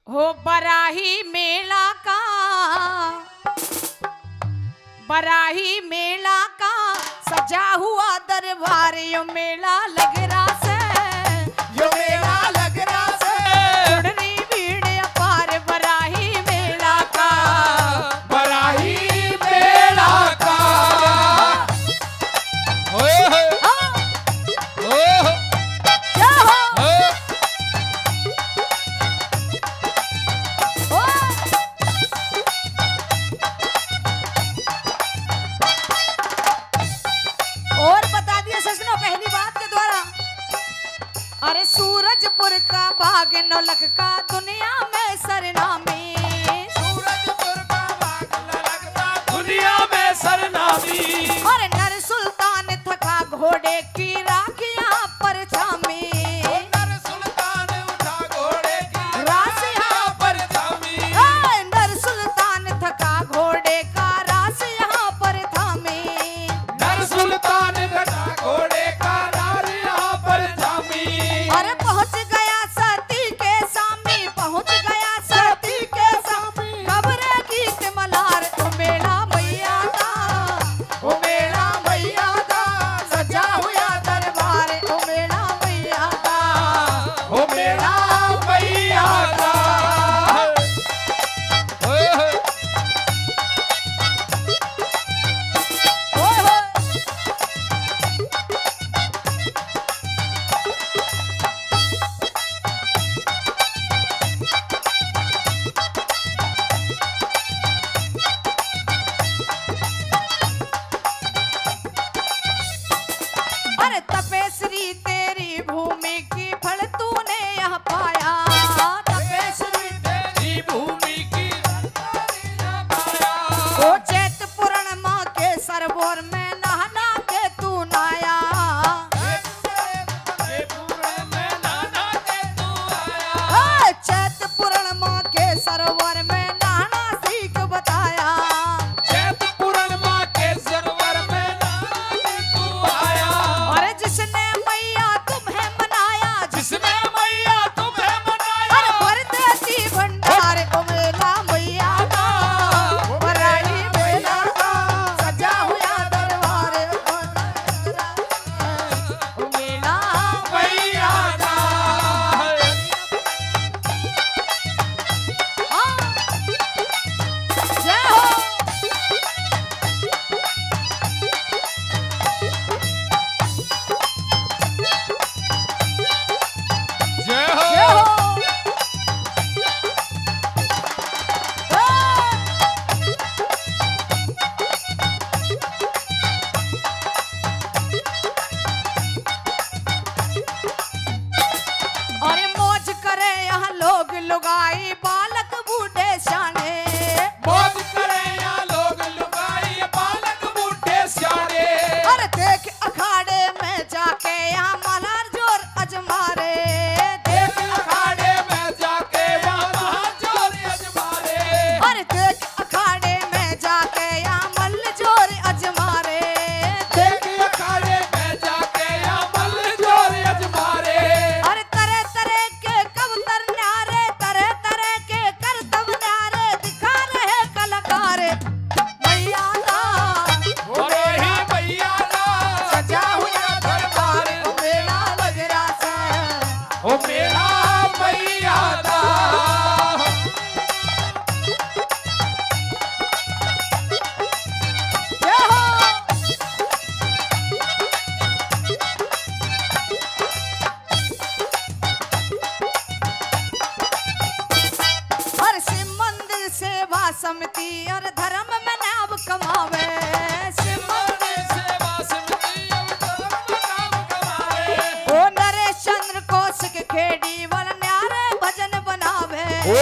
हो बराही मेला का सजा हुआ दरबार, यो मेला लग रहा से, यो मेला लग रहा से, उड़नी भीड़ अपार बराही मेला का, बराही मेला का। ओए हो, ओए हो, क्या हो? और बता दिया सजनों पहली बात के द्वारा। अरे सूरजपुर का भाग नौलख का दुनिया में सरनामी, सूरजपुर का भाग लगता दुनिया में सरनामी। और नर सुल्तान थका घोड़े की राखियां पर छामी, नर सुल्तान उठा घोड़े की रासियां पर थामी। नर सुल्तान थका घोड़े का रास यहाँ पर थामी। नर सुल्तान उठा घोड़े का रार यहाँ पर थामी। अरे पहुंच गया सती के सामी, पहुंच गया सती के सामी, कब्र गीत मलार ओ मेला मैया का, ओ मेला मैया का सजा हुआ दरबार ओ मेला मैया का, ओ मेला मैया का। ओए हो, ओए होए। अरे तपेश्वरी तेरी भूमि की फल तूने यह पाया, तपेश्वरी तेरी भूमि की पाया। ओ चैत पूर्णिमा के सरोवर में नहाना के तू नाया, चैत पूर्णिमा के सरोवर में नहाना सीख बताया। अरे जिसने मैया तुम्हें मनाया, अरे भर देती भंडार ओ मेला मैया का, बराही मेला का सजा हुआ दरबार ओ मेला जय हो। जय हो। अरे मौज करे यहाँ लोग लुगाई, बालक बूढ़े शाने, अरे देख अखाड़े में जाके यहाँ मल्हार जोर अजमारे, देख अरे देख अखाड़े में जाके यहाँ मल्ल जोर अजमारे, अरे तरह तरह के कबूतर न्यारे, तरह तरह के करतब न्यारे दिखा रहे कलाकार मैया का, सजा हुआ दरबार ओ मेला लग रहा से, ओ मेरा मैया दा। जय हो। हर शिव मंदिर सेवा समिति और धर्म में नाम कमावे, शिव ओ नरेश चंद्र कौशिक खेड़ी वाला न्यारे भजन बनावे, ओ